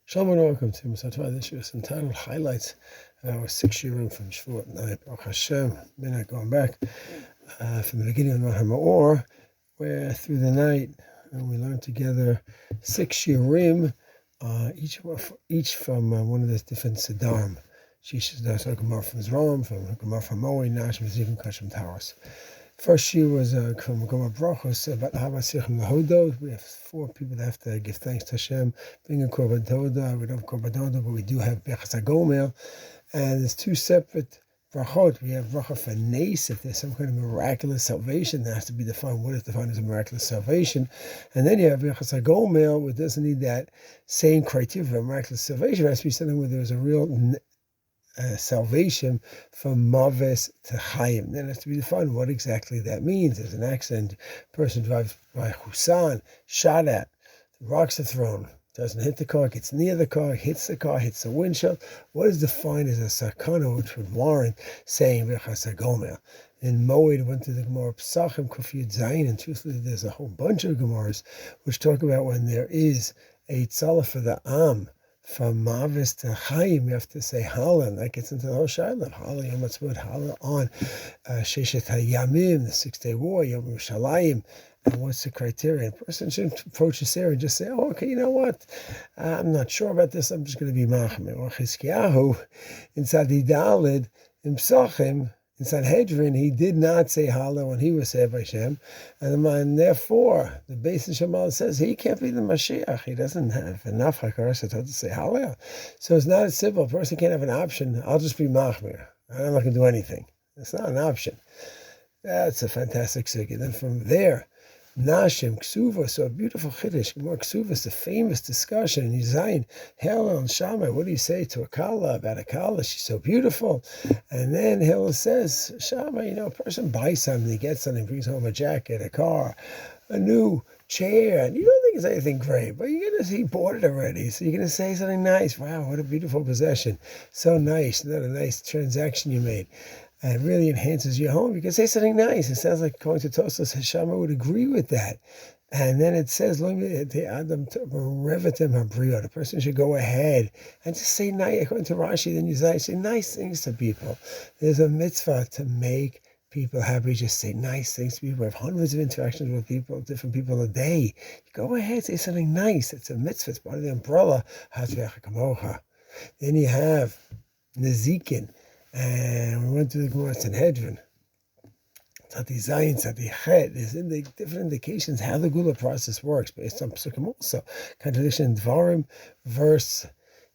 Shalom and welcome to Masatwa. This year's entitled Highlights of our 6 Shiurim from Shavuot night. Baruch Hashem, Minhag going back from the beginning of Mahama'or, where through the night we learned together 6 Shiurim, each from one of the different Siddharim. Shishas Gemara from Zrom, from Gemara from Moed, Nashim, Zivim, Kashim, Taurus. First year was from Gemara Brachos about Havasichem Lahodot. We have 4 people that have to give thanks to Hashem, bring a Korban Todah. We don't have Korban Todah, but we do have Bechas HaGomel. And there's 2 separate brachot. We have bracha for Nes, if there's some kind of miraculous salvation, that has to be defined. What is defined as a miraculous salvation? And then you have Bechas HaGomel, which doesn't need that same criteria for a miraculous salvation. It has to be something where there's a real salvation from Maves to Chaim. Then it has to be defined what exactly that means. There's an accident, person drives by Husan, shot at, the rocks are thrown, doesn't hit the car, gets near the car, hits the windshield. What is defined as a sakana, which would warrant saying Bechas HaGomel? In Moed, went to the Gemara Pesachim, Kufiyat Zayin, and truthfully there's a whole bunch of Gemaras which talk about when there is a tzala for the Am, from Mavis to Chaim, you have to say Hala, and that gets into the whole Shiloh. Hala Yom Ha'atzmaut, Hala on Sheshet HaYamim, the 6-day war, Yom Yerushalayim. And what's the criteria? A person shouldn't approach this area and just say, oh, okay, you know what? I'm not sure about this, I'm just going to be Machmir. Or Chizkiyahu, in Sadi Dalid, in Psachim, in Sanhedrin, he did not say Hala when he was saved by Shem, and therefore the Beis Shamal says he can't be the Mashiach. He doesn't have enough Hakaras to say Hala. So it's not as simple. A person can't have an option. I'll just be Machmir. I'm not going to do anything. It's not an option. That's a fantastic sugya. Then from there, Nashim, Ksuva, so a beautiful Chiddush. More Ksuva is the famous discussion in Yizayin, Hillel and Shammai. What do you say to a Kala about a Kala? She's so beautiful. And then Hillel says, Shammai, a person buys something, he gets something, brings home a jacket, a car, a new chair, and you don't think it's anything great, but you're going to see he bought it already, so you're going to say something nice. Wow, what a beautiful possession. So nice, not a nice transaction you made. And it really enhances your home. You can say something nice. It sounds like going to Tosas, Shammai would agree with that. And then it says, the person should go ahead and just say nice. According to Rashi, then you say nice things to people. There's a mitzvah to make people happy. Just say nice things to people. We have hundreds of interactions with people, different people a day. Go ahead, say something nice. It's a mitzvah. It's part of the umbrella. Then you have Nezikin. And we went to the Gemara Sanhedrin. Tzadi Zayin, Tzadi Chet. There's different indications how the Gula process works based on Pesukim also. Contradiction in Dvarim, verse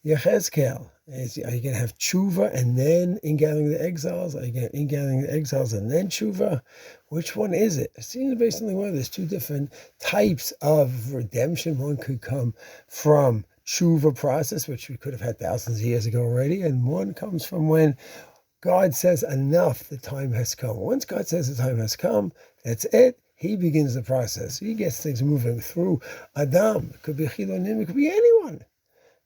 Yechezkel. Are you going to have tshuva and then ingathering the exiles? Are you going to ingathering the exiles and then tshuva? Which one is it? It seems based on the one. There's 2 different types of redemption. One could come from tshuva process, which we could have had thousands of years ago already, and one comes from when God says enough, the time has come. Once God says the time has come, that's it. He begins the process. He gets things moving through Adam. It could be Chilonim, it could be anyone.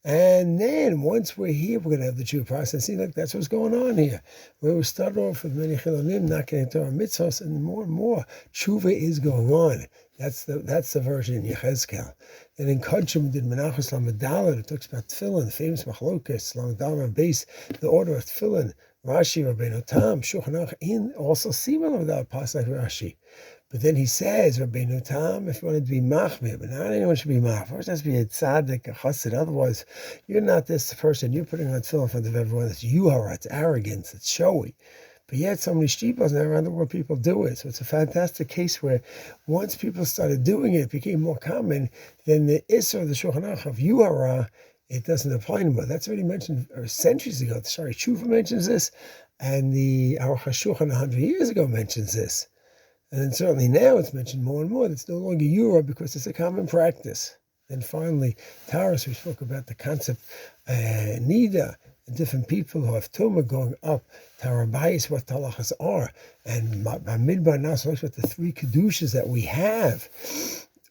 And then once we're here, we're going to have the Jew process. See, look, that's what's going on here. Where we start off with many Chilonim, not getting to our mitzvahs, and more tshuva is going on. That's the version in Yechezkel. And in Kodshim, we did Menachos Lamedalet. It talks about Tefillin, the famous Machlokas, Lamedalet base, the order of Tefillin. Rashi, Rabbeinu Tam, Shulchan Aruch, in also Siman without pass like Rashi. But then he says, Rabbeinu Tam, if you wanted to be machmir, but not anyone should be machmir. First has to be a tzaddik, a chassid. Otherwise, you're not this person. You're putting on tefillin in front of everyone. It's yuhara, it's arrogance, it's showy. But yet, so many shtipas now around the world, people do it. So it's a fantastic case where once people started doing it, it became more common. Then the Isra, the Shulchan Aruch of yuhara, it doesn't apply anymore. That's already mentioned centuries ago. Sorry, Tshuva mentions this, and the Aruch HaShulchan 100 years ago mentions this. And then certainly now it's mentioned more and more. It's no longer Yura because it's a common practice. And finally, Taurus, we spoke about the concept Nida, and different people who have Tumah going up. Tarabayis, what talachas are. And Midbar now talks about the 3 Kedushas that we have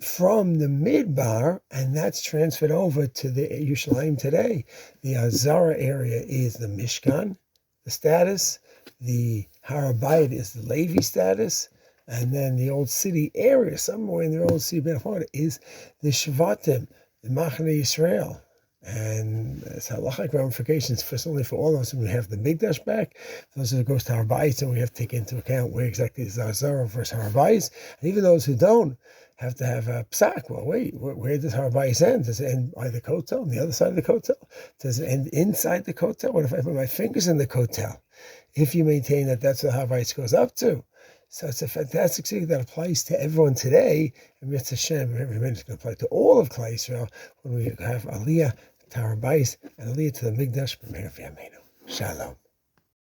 from the Midbar, and that's transferred over to the Yerushalayim today. The Azara area is the Mishkan, the status. The Harabayit is the Levi status. And then the old city area, somewhere in the old city of Ben is the Shvatim, the Machane Yisrael. And it's halachic ramifications only for all of us when we have the Mikdash back. Those who goes to our bayis, and we have to take into account where exactly is our Zara versus our bayis. And even those who don't have to have a psak. Well, wait, where does our bayis end? Does it end by the kotel, on the other side of the kotel? Does it end inside the kotel? What if I put my fingers in the kotel? If you maintain that that's what our bayis goes up to. So it's a fantastic thing that applies to everyone today. And Mitzvah Hashem, every minute can apply to all of Klal Yisrael when we have Aliyah to our bayis and Aliyah to the Mikdash. Shalom.